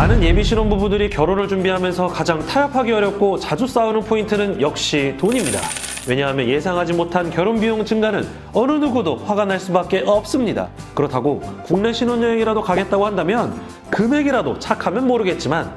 많은 예비 신혼부부들이 결혼을 준비하면서 가장 타협하기 어렵고 자주 싸우는 포인트는 역시 돈입니다. 왜냐하면 예상하지 못한 결혼 비용 증가는 어느 누구도 화가 날 수밖에 없습니다. 그렇다고 국내 신혼여행이라도 가겠다고 한다면 금액이라도 착하면 모르겠지만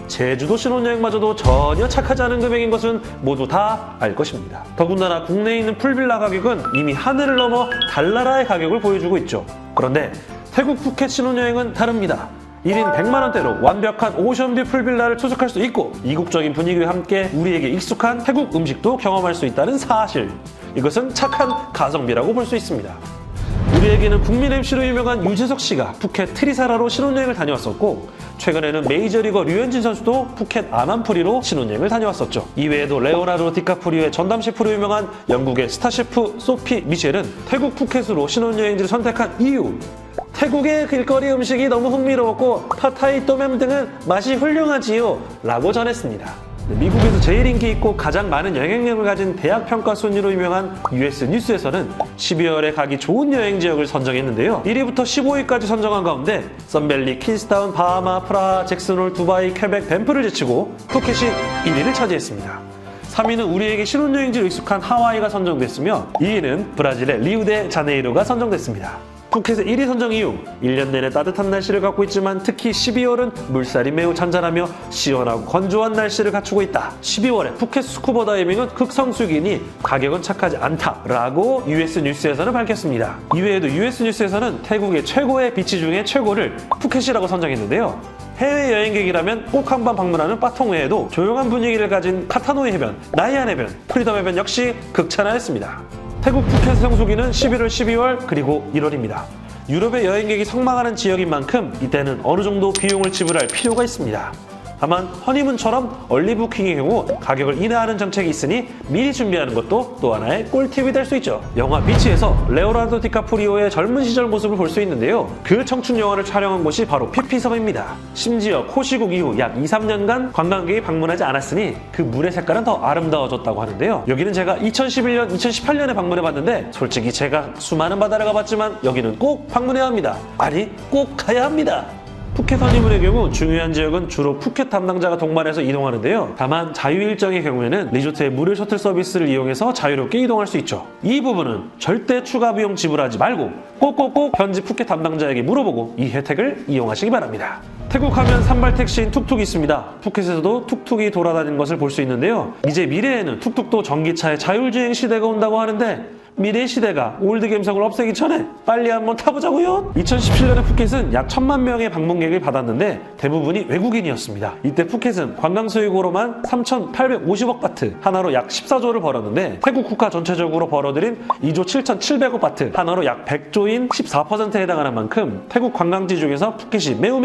제주도 신혼여행마저도 전혀 착하지 않은 금액인 것은 모두 다 알 것입니다. 더군다나 국내에 있는 풀빌라 가격은 이미 하늘을 넘어 달나라의 가격을 보여주고 있죠. 그런데 태국 푸켓 신혼여행은 다릅니다. 1인 100만원대로 완벽한 오션뷰 풀빌라를 투숙할 수 있고 이국적인 분위기와 함께 우리에게 익숙한 태국 음식도 경험할 수 있다는 사실. 이것은 착한 가성비라고 볼 수 있습니다. 우리에게는 국민 MC로 유명한 유재석 씨가 푸켓 트리사라로 신혼여행을 다녀왔었고 최근에는 메이저리거 류현진 선수도 푸켓 아만푸리로 신혼여행을 다녀왔었죠. 이외에도 레오나르도 디카프리오의 전담 셰프로 유명한 영국의 스타 셰프 소피 미셸은 태국 푸켓으로 신혼여행지를 선택한 이유, 태국의 길거리 음식이 너무 흥미로웠고 팟타이 또면 등은 맛이 훌륭하지요 라고 전했습니다. 미국에서 제일 인기 있고 가장 많은 영향력을 가진 대학 평가 순위로 유명한 US 뉴스에서는 12월에 가기 좋은 여행 지역을 선정했는데요. 1위부터 15위까지 선정한 가운데 썬밸리, 킨스타운, 바하마, 프라하, 잭슨홀, 두바이, 퀘벡, 밴프를 제치고 푸켓이 1위를 차지했습니다. 3위는 우리에게 신혼여행지로 익숙한 하와이가 선정됐으며 2위는 브라질의 리우데자네이루가 선정됐습니다. 푸켓의 1위 선정 이유, 1년 내내 따뜻한 날씨를 갖고 있지만 특히 12월은 물살이 매우 잔잔하며 시원하고 건조한 날씨를 갖추고 있다. 12월에 푸켓 스쿠버 다이빙은 극성수기니 가격은 착하지 않다라고 US 뉴스에서는 밝혔습니다. 이외에도 US 뉴스에서는 태국의 최고의 비치 중에 최고를 푸켓이라고 선정했는데요. 해외 여행객이라면 꼭 한번 방문하는 빠통 외에도 조용한 분위기를 가진 카타노이 해변, 나이안 해변, 프리덤 해변 역시 극찬하였습니다. 태국 푸켓 성수기는 11월, 12월, 그리고 1월입니다. 유럽의 여행객이 성망하는 지역인 만큼 이때는 어느 정도 비용을 지불할 필요가 있습니다. 다만 허니문처럼 얼리 부킹의 경우 가격을 인하하는 정책이 있으니 미리 준비하는 것도 또 하나의 꿀팁이 될 수 있죠. 영화 비치에서 레오나르도 디카프리오의 젊은 시절 모습을 볼 수 있는데요. 그 청춘 영화를 촬영한 곳이 바로 피피섬입니다. 심지어 코시국 이후 약 2, 3년간 관광객이 방문하지 않았으니 그 물의 색깔은 더 아름다워졌다고 하는데요. 여기는 제가 2011년, 2018년에 방문해봤는데 솔직히 제가 수많은 바다를 가봤지만 여기는 꼭 방문해야 합니다. 아니, 꼭 가야 합니다. 푸켓 허니문의 경우 중요한 지역은 주로 푸켓 담당자가 동반해서 이동하는데요. 다만 자유일정의 경우에는 리조트의 무료 셔틀 서비스를 이용해서 자유롭게 이동할 수 있죠. 이 부분은 절대 추가 비용 지불하지 말고 꼭꼭꼭 현지 푸켓 담당자에게 물어보고 이 혜택을 이용하시기 바랍니다. 태국 하면 산발 택시인 툭툭이 있습니다. 푸켓에서도 툭툭이 돌아다니는 것을 볼 수 있는데요. 이제 미래에는 툭툭도 전기차의 자율주행 시대가 온다고 하는데 미래 시대가 올드 감성을 없애기 전에 빨리 한번 타보자고요. 2017년에 푸켓은 약 1000만 명의 방문객을 받았는데 대부분이 외국인이었습니다. 이때 푸켓은 관광 수익으로만 3,850억 바트, 하나로 약 14조를 벌었는데 태국 국가 전체적으로 벌어들인 2조 7,700억 바트, 하나로 약 100조인 14%에 해당하는 만큼 태국 관광지 중에서 푸켓이 매우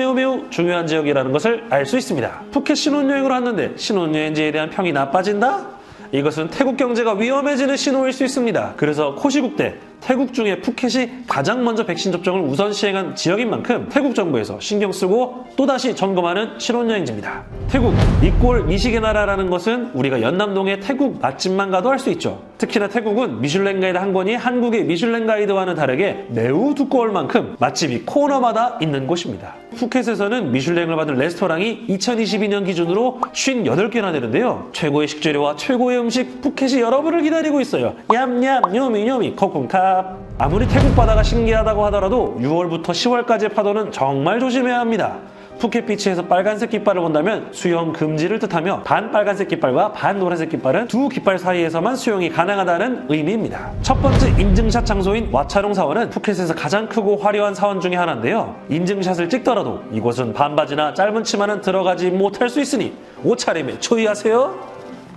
중요한 지역이라는 것을 알 수 있습니다. 푸켓 신혼여행으로 왔는데 신혼여행지에 대한 평이 나빠진다? 이것은 태국 경제가 위험해지는 신호일 수 있습니다. 그래서 코시국 때 태국 중에 푸켓이 가장 먼저 백신 접종을 우선 시행한 지역인 만큼 태국 정부에서 신경 쓰고 또다시 점검하는 신혼여행지입니다. 태국, 이꼴 미식의 나라라는 것은 우리가 연남동의 태국 맛집만 가도 알 수 있죠. 특히나 태국은 미슐랭 가이드 한 권이 한국의 미슐랭 가이드와는 다르게 매우 두꺼울 만큼 맛집이 코너마다 있는 곳입니다. 푸켓에서는 미슐랭을 받은 레스토랑이 2022년 기준으로 58개나 되는데요. 최고의 식재료와 최고의 음식 푸켓이 여러분을 기다리고 있어요. 냠냠 요미 콩콩캅. 아무리 태국 바다가 신기하다고 하더라도 6월부터 10월까지의 파도는 정말 조심해야 합니다. 푸켓 비치에서 빨간색 깃발을 본다면 수영 금지를 뜻하며 반 빨간색 깃발과 반 노란색 깃발은 두 깃발 사이에서만 수영이 가능하다는 의미입니다. 첫 번째 인증샷 장소인 와차롱 사원은 푸켓에서 가장 크고 화려한 사원 중에 하나인데요. 인증샷을 찍더라도 이곳은 반바지나 짧은 치마는 들어가지 못할 수 있으니 옷차림에 주의하세요.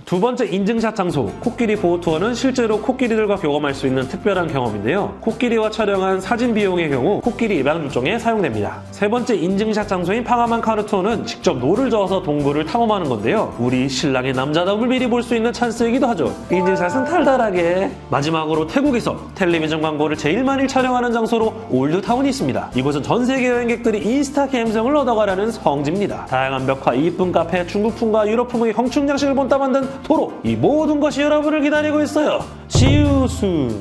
두 번째 인증샷 장소, 코끼리 보호 투어는 실제로 코끼리들과 교감할 수 있는 특별한 경험인데요. 코끼리와 촬영한 사진 비용의 경우 코끼리 입양 조정에 사용됩니다. 세 번째 인증샷 장소인 팡아만 카누 투어는 직접 노를 저어서 동굴을 탐험하는 건데요. 우리 신랑의 남자답을 미리 볼 수 있는 찬스이기도 하죠. 인증샷은 달달하게. 마지막으로 태국에서 텔레비전 광고를 제일 많이 촬영하는 장소로 올드타운이 있습니다. 이곳은 전 세계 여행객들이 인스타 감성을 얻어가라는 성지입니다. 다양한 벽화, 이쁜 카페, 중국풍과 유럽풍의 형충양식을 본따 만든 도로, 이 모든 것이 여러분을 기다리고 있어요. See you soon.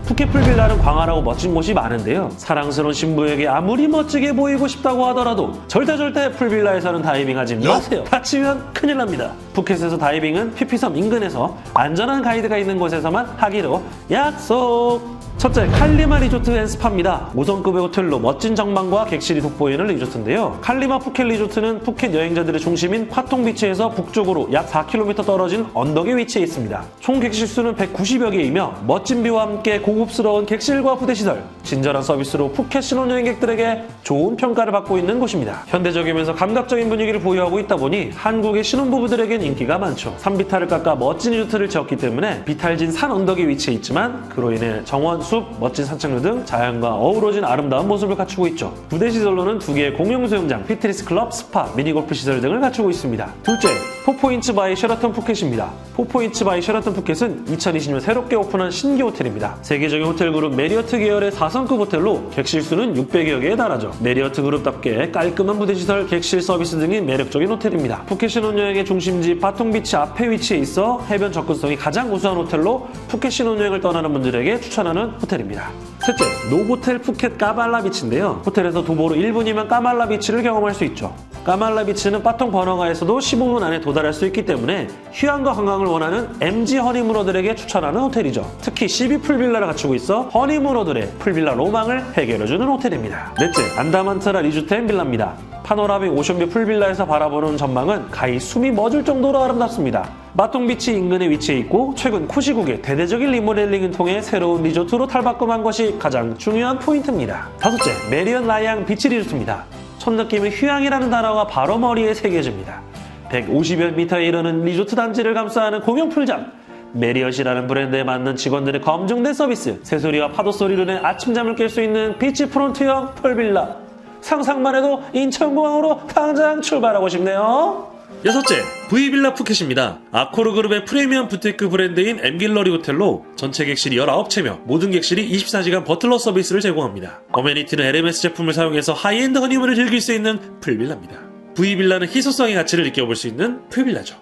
푸켓 풀빌라는 광활하고 멋진 곳이 많은데요. 사랑스러운 신부에게 아무리 멋지게 보이고 싶다고 하더라도 절대 풀빌라에서는 다이빙하지 마세요. 다치면 큰일 납니다. 푸켓에서 다이빙은 피피섬 인근에서 안전한 가이드가 있는 곳에서만 하기로 약속! 첫째, 칼리마 리조트 앤 스파입니다. 5성급의 호텔로 멋진 전망과 객실이 돋보이는 리조트인데요. 칼리마 푸켓 리조트는 푸켓 여행자들의 중심인 파통비치에서 북쪽으로 약 4km 떨어진 언덕에 위치해 있습니다. 총 객실 수는 190여 개이며 멋진 뷰와 함께 고급스러운 객실과 부대시설, 친절한 서비스로 푸켓 신혼여행객들에게 좋은 평가를 받고 있는 곳입니다. 현대적이면서 감각적인 분위기를 보유하고 있다 보니 한국의 신혼부부들에겐 인기가 많죠. 산비탈을 깎아 멋진 리조트를 지었기 때문에 비탈진 산 언덕에 위치해 있지만 그로 인해 정원, 숲, 멋진 산책로 등 자연과 어우러진 아름다운 모습을 갖추고 있죠. 부대시설로는 2개의 공용 수영장, 피트니스 클럽, 스파, 미니골프 시설 등을 갖추고 있습니다. 둘째, 포포인츠 바이 쉐라턴 푸켓입니다. 포포인츠 바이 쉐라턴 푸켓은 2020년 새롭게 오픈한 신규 호텔입니다. 세계적인 호텔 그룹 메리어트 계열의 4성급 호텔로 객실 수는 600여 개에 달하죠. 메리어트 그룹답게 깔끔한 부대시설, 객실 서비스 등이 매력적인 호텔입니다. 푸켓 신혼여행의 중심지 파통비치 앞에 위치해 있어 해변 접근성이 가장 우수한 호텔로 푸켓 신혼여행을 떠나는 분들에게 추천하는 호텔입니다. 셋째, 노보텔 푸켓 까말라 비치인데요. 호텔에서 도보로 1분이면 까말라 비치를 경험할 수 있죠. 까말라 비치는 빠통 번화가에서도 15분 안에 도달할 수 있기 때문에 휴양과 관광을 원하는 MG 허니무너들에게 추천하는 호텔이죠. 특히 CB 풀빌라를 갖추고 있어 허니무너들의 풀빌라 로망을 해결해주는 호텔입니다. 넷째, 안다만트라 리조트 앤 빌라입니다. 파노라믹 오션뷰 풀빌라에서 바라보는 전망은 가히 숨이 멎을 정도로 아름답습니다. 마통비치 인근에 위치해 있고 최근 코시국의 대대적인 리모델링을 통해 새로운 리조트로 탈바꿈한 것이 가장 중요한 포인트입니다. 다섯째, 메리엇 라이앙 비치 리조트입니다. 첫 느낌은 휴양이라는 단어가 바로 머리에 새겨집니다. 150여 미터에 이르는 리조트 단지를 감싸는 공용 풀장, 메리엇이라는 브랜드에 맞는 직원들의 검증된 서비스, 새소리와 파도 소리로 내 아침잠을 깰 수 있는 비치프론트형 풀빌라. 상상만 해도 인천공항으로 당장 출발하고 싶네요. 여섯째, V빌라 푸켓입니다. 아코르 그룹의 프리미엄 부티크 브랜드인 엠길러리 호텔로 전체 객실이 19채며 모든 객실이 24시간 버틀러 서비스를 제공합니다. 어메니티는 LMS 제품을 사용해서 하이엔드 허니문을 즐길 수 있는 풀빌라입니다. V빌라는 희소성의 가치를 느껴볼 수 있는 풀빌라죠.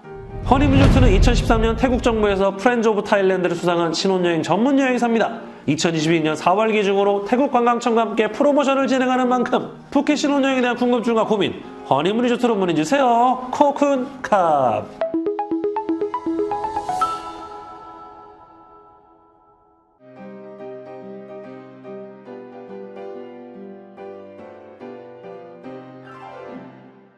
허니문 리조트는 2013년 태국 정부에서 프렌즈 오브 타일랜드를 수상한 신혼여행 전문 여행사입니다. 2022년 4월 기준으로 태국 관광청과 함께 프로모션을 진행하는 만큼 푸켓 신혼여행에 대한 궁금증과 고민, 허니문 리조트로 문의주세요. 코쿤캅.